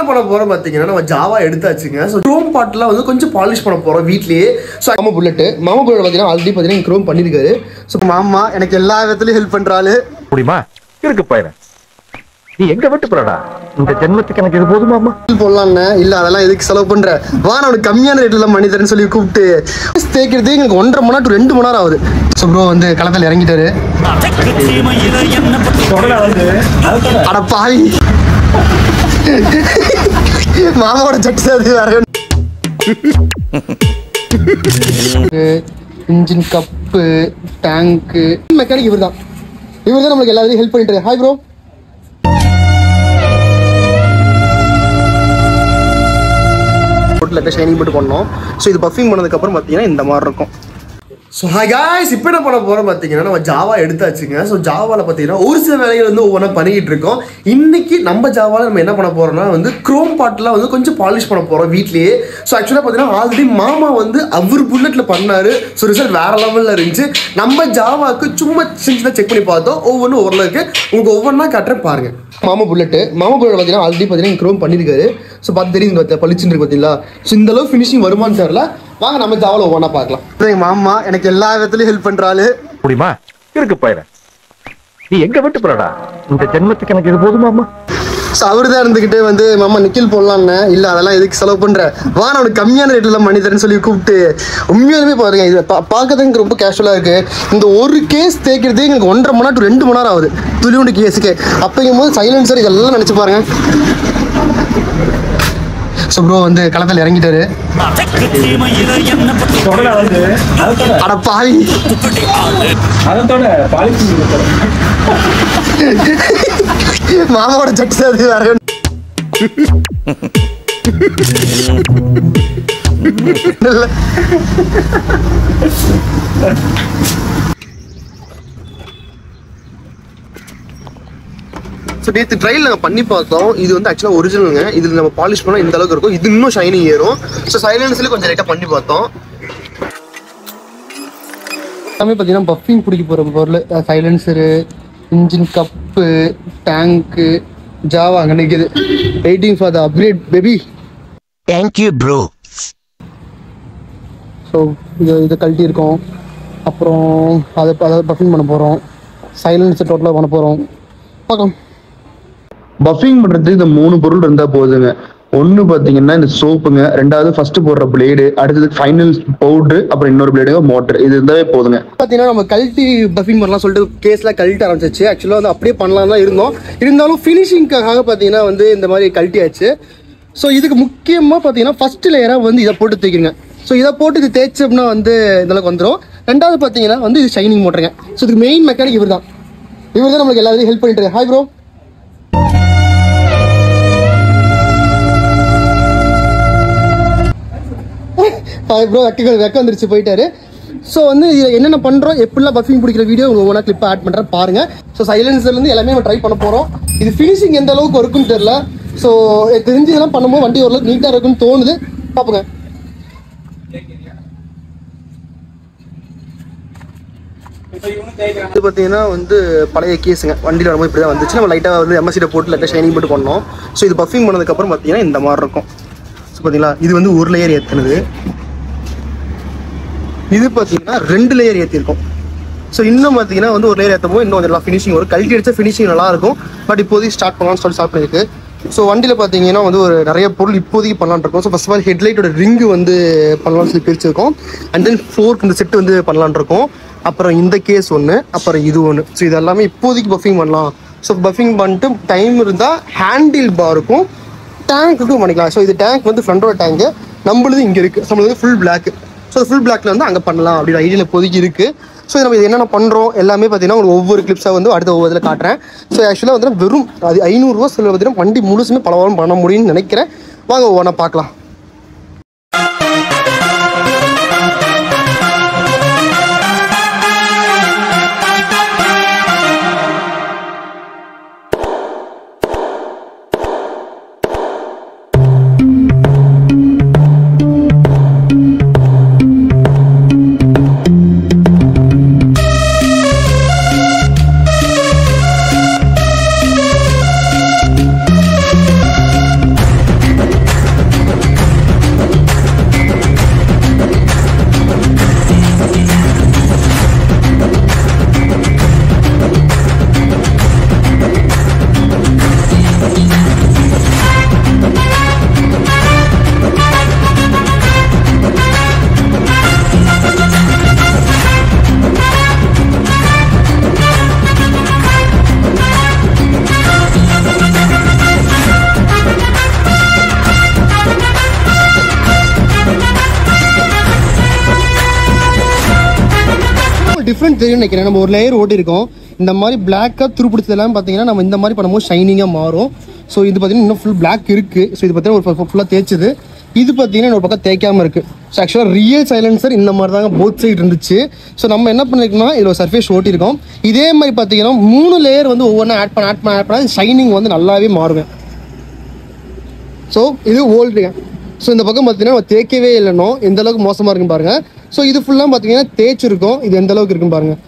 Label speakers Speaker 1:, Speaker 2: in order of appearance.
Speaker 1: பண்ண போறோம் பாத்தீங்கன்னா நம்ம ஜாவா எடுத்தாச்சுங்க. ஸோ க்ரோம் பாட்லாம் வந்து கொஞ்சம் பாலிஷ் பண்ண போறோம் வீட்லயே. ஸோ மாமா புல்லட் பாத்தீங்கன்னா ஆல்ரெடி பாத்தீங்கன்னா க்ரோம் பண்ணிருக்காரு. ஸோ மாமா எனக்கு எல்லா விதத்துலயும் ஹெல்ப் பண்றாரு.
Speaker 2: முடியுமா இருக்கு பையன், நீ எங்க விட்டு போறடா இந்த ஜென்மத்துக்கு எனக்கு இது போதுமாமா
Speaker 1: போடலான்னு இல்ல அதெல்லாம் எதுக்கு செலவு பண்ற, வா நான் கம்மியான ரேட்ல எல்லாம் பண்ணி தரேன்னு சொல்லி கூப்பிட்டு தேய்க்கிறதே எனக்கு 1.5 மணி நேரம் to 2 மணி நேரம் ஆகுது. ஸோ ப்ரோ வந்து களத்தில் இறங்கிட்டாரு. அட பாவி மாமாவோட சட்டு அது வேற. இன்ஜின் கப்பு டேங்கு மெக்கானிக் இவர் தான் நமக்கு எல்லாத்தையும் ஹெல்ப் பண்ணிட்டு. Hi bro. ஷைனிங் போட்டு பண்ணோம். ஸோ இது பஃபிங் பண்ணதுக்கு அப்புறம் பார்த்தீங்கன்னா இந்த மாதிரி இருக்கும். ஸோ ஹாய் காய்ஸ், இப்போ என்ன பண்ண போகிறோம் பார்த்தீங்கன்னா நம்ம ஜாவா எடுத்தாச்சுங்க. ஸோ ஜாவாவில் பார்த்தீங்கன்னா ஒரு சில வேலைகள் வந்து ஒவ்வொன்றா பண்ணிக்கிட்டு இருக்கோம். இன்னைக்கு நம்ம ஜாவாவில் நம்ம என்ன பண்ண போகிறோம்னா வந்து க்ரோம் பாட்லாம் வந்து கொஞ்சம் பாலிஷ் பண்ண போகிறோம் வீட்லேயே. ஸோ ஆக்சுவலாக பார்த்தீங்கன்னா ஆல்ரெடி மாமா வந்து அவர் புல்லட்டில் பண்ணார். ஸோ ரிசல்ட் வேறு லெவலில் இருந்துச்சு. நம்ம ஜாவாவுக்கு சும்மா சின்ன செக் பண்ணி பார்த்தோம். ஒவ்வொன்றும் ஓரளவுக்கு உங்களுக்கு ஒவ்வொன்றா காட்டுறேன் பாருங்கள். மாமா புல்லட் பார்த்தீங்கன்னா ஆல்ரெடி பார்த்தீங்கன்னா க்ரோம் பண்ணியிருக்காரு. ஸோ பார்த்து தெரியுது பளிச்சுன்னு இருக்கு பார்த்தீங்களா. ஸோ இந்த அளவு ஃபினிஷிங் வருமானு தெரியல. வாங்க நம்ம ஜாவால ஒவ்வொன்றா பார்க்கலாம். எங்க மாமா எனக்கு எல்லா விதத்துலயும் ஹெல்ப் பண்றாரு.
Speaker 2: முடியுமா இருக்கு பையன், நீ எங்க விட்டு போறடா இந்த ஜென்மத்துக்கு எனக்கு இது போதுமாமா.
Speaker 1: ஸோ அவரு தான் இருந்துகிட்டு வந்து மாமா நிக்கில் போடலான்னு இல்ல அதெல்லாம் எதுக்கு செலவு பண்ற, வா நான் கம்மியான ரேட்ல எல்லாம் பண்ணி தரேன்னு சொல்லி கூப்பிட்டு உண்மையாலுமே பாருங்க இது பார்க்கறதுக்கு ரொம்ப கேஷுவலா இருக்கு. இந்த ஒரு கேஸ் தேய்க்கிறதே எனக்கு 1.5 மணி நேரம் to 2 மணி நேரம் ஆகுது துளியோண்டு கேஸுக்கு. அப்படிங்கும் போது சைலன்சர் இதெல்லாம் நினைச்சு பாருங்க. ஸோ ப்ரோ வந்து களத்தில் இறங்கிட்டாரு. அட பாவி மாமாவோட சட்டு அது வேற. ஸோ நேற்று ட்ரையல் நாங்கள் பண்ணி பார்த்தோம். இது வந்து ஆக்சுவலாக ஒரிஜினலுங்க. இதில் நம்ம பாலிஷ் பண்ணால் இந்த அளவுக்கு இருக்கும். இது இன்னும் ஷைனிங் ஏறும். ஸோ சைலன்ஸ்லேயே கொஞ்சம் லைட்டாக பண்ணி பார்த்தோம். எல்லாமே பார்த்தீங்கன்னா பஃபிங் பிடிக்க போகிற பொருள் சைலன்சரு, இன்ஜின் கப்பு, டேங்க்கு, ஜாவா அங்கே நிற்கிது. Waiting for the upgrade baby.
Speaker 3: Thank you bro.
Speaker 1: So இதை கழட்டி இருக்கோம். அப்புறம் அதை பஃபிங் பண்ண போகிறோம். சைலன்சர் டோட்டலாக பண்ண போகிறோம். பார்க்கலாம்.
Speaker 4: பஃபிங் பண்றதுக்கு இந்த 3 பொருள் இருந்தா போதுங்க. ஒன்னு பாத்தீங்கன்னா இந்த சோப்புங்க, ரெண்டாவது ஃபர்ஸ்ட் போடுற பிளேடு, அடுத்தது ஃபைனல் பவுடர், அப்புறம் இன்னொரு பிளேடு மோட்டர். இது இருந்தாவே போதுங்க.
Speaker 1: பார்த்தீங்கன்னா நம்ம கழட்டி பஃபிங் பண்ணலாம் சொல்லிட்டு கேஸ்லாம் கழட்ட ஆரம்பிச்சிச்சு. ஆக்சுவலாக வந்து அப்படியே பண்ணலாம் தான் இருந்தோம். இருந்தாலும் ஃபினிஷிங்காக பார்த்தீங்கன்னா வந்து இந்த மாதிரி கழட்டியாச்சு. ஸோ இதுக்கு முக்கியமாக பார்த்தீங்கன்னா ஃபர்ஸ்ட் லேயராக வந்து இதை போட்டு தேய்க்குங்க. ஸோ இதை போட்டு இது தேய்ச்சோம்னா வந்து இந்தளவுக்கு வந்துடும். ரெண்டாவது பார்த்தீங்கன்னா வந்து இது ஷைனிங் மோட்டருங்க. ஸோ இதுக்கு மெயின் மெக்கானிக் இவர் தான் நம்மளுக்கு எல்லாத்தையும் ஹெல்ப் பண்ணிட்டு. Hi bro. ப்ரோ வெக்க வந்துருச்சு போயிட்டாரு. ஸோ வந்து இதில் என்னென்ன பண்ணுறோம், எப்படிலாம் பஃபிங் பிடிக்கிற வீடியோ உங்களுக்கு ஒவ்வொன்றா கிளிப்பாக ஆட் பண்ணுறேன் பாருங்கள். ஸோ சைலன்சர்லேருந்து எல்லாமே நம்ம ட்ரை பண்ண போகிறோம். இது ஃபினிஷிங் எந்த அளவுக்கு இருக்குன்னு தெரியல. ஸோ தெரிஞ்சு இதெல்லாம் பண்ணும்போது வண்டி ஓரளவுக்கு நீட்டாக இருக்குன்னு தோணுது. பார்ப்போங்க. இது பார்த்தீங்கன்னா வந்து பழைய கேஸுங்க. வண்டியில் வரும்போது இப்படி தான் வந்துச்சு. நம்ம லைட்டாக வந்து எம்எஸ்சியில் போட்டு லைட்டாக ஷைனிங் போட்டு பண்ணோம். ஸோ இது பஃபிங் பண்ணதுக்கப்புறம் பார்த்தீங்கன்னா இந்த மாதிரி இருக்கும். ஸோ பார்த்தீங்களா இது வந்து ஒரு லேயர் ஏற்றுனது. இது பார்த்தீங்கன்னா 2 லேயர் ஏற்றிருக்கும். ஸோ இன்னும் பார்த்தீங்கன்னா வந்து ஒரு லேயர் ஏற்றும் போது இன்னும் கொஞ்சம் நல்லா ஃபினிஷிங் வரும். கழட்டி அடிச்சா ஃபினிஷிங் நல்லாயிருக்கும். பட் இப்போதைக்கு ஸ்டார்ட் பண்ணலாம்னு சொல்லி ஸ்டார்ட் பண்ணியிருக்கு. ஸோ வண்டியில் பார்த்தீங்கன்னா வந்து ஒரு நிறைய பொருள் இப்போதைக்கு பண்ணலான்னு இருக்கோம். ஸோ ஃபர்ஸ்ட் ஆஃப் ஆல் ஹெட்லைட்டோட ரிங்கு வந்து பண்ணலாம்னு சொல்லி பிரிச்சிருக்கோம். அண்ட் தென் ஃபோர்க் இந்த செட்டு வந்து பண்ணலான் இருக்கோம். அப்புறம் இந்த கேஸ் ஒன்று, அப்புறம் இது ஒன்று. ஸோ இது எல்லாமே இப்போதைக்கு பஃபிங் பண்ணலாம். ஸோ பஃபிங் பண்ணிட்டு டைம் இருந்தால் ஹேண்டில் பாருக்கும் டேங்க்குக்கும் பண்ணிக்கலாம். ஸோ இது டேங்க் வந்து ஃப்ரண்டோட டேங்கு, நம்மளுது இங்கே இருக்குது. நம்மளுது வந்து ஃபுல் பிளாக். ஸோ ஃபுல் பிளாக்ல வந்து அங்கே பண்ணலாம் அப்படின்னு ஐடியாவில் இப்போதைக்கு இருக்குது. ஸோ நம்ம இது என்னென்ன பண்ணுறோம் எல்லாமே பார்த்தீங்கன்னா உங்களுக்கு ஒவ்வொரு கிளிப்ஸாக வந்து அடுத்த ஒவ்வொரு இதில் காட்டுறேன். ஸோ ஆக்சுவலாக வந்து வெறும் அது 500 ரூபா செலவு பார்த்தீங்கன்னா வண்டி முழுசுமே பல வாரம் பண்ண முடியும்னு நினைக்கிறேன். வாங்க ஒவ்வொன்றா பார்க்கலாம். டிஃப்ரெண்ட் தெரியும் நினைக்கிறேன். நம்ம ஒரு லேயர் ஓட்டியிருக்கோம், இந்த மாதிரி பிளாக்காக துருப்பிடிச்சதெல்லாம் பார்த்தீங்கன்னா நம்ம இந்த மாதிரி பண்ணும்போது ஷைனிங்காக மாறும். ஸோ இது பார்த்தீங்கன்னா இன்னும் ஃபுல் பிளாக் இருக்குது. ஸோ இது பார்த்தீங்கன்னா ஒரு ஃபுல்லாக தேய்ச்சிது. இது பார்த்தீங்கன்னா ஒரு பக்கம் தேய்க்காமல் இருக்குது. ஸோ ஆக்சுவலாக ரியல் சைலன்சர் இந்த மாதிரி தாங்க போத் சைடு இருந்துச்சு. ஸோ நம்ம என்ன பண்ணிருக்கோம்னா இதில் ஒரு சர்ஃபேஸ் ஓட்டியிருக்கோம். இதே மாதிரி பார்த்தீங்கன்னா 3 லேயர் வந்து ஒவ்வொன்றா ஆட் பண்ண ஷைனிங் வந்து நல்லாவே மாறுவேன். ஸோ இது ஓல்டுங்க. ஸோ இந்த பக்கம் பார்த்தீங்கன்னா தேய்க்கவே இல்லைனோ எந்த அளவுக்கு மோசமாக இருக்குன்னு பாருங்கள். ஸோ இது ஃபுல்லாக பார்த்தீங்கன்னா தேய்ச்சிருக்கோம். இது எந்த அளவுக்கு இருக்குன்னு பாருங்கள்.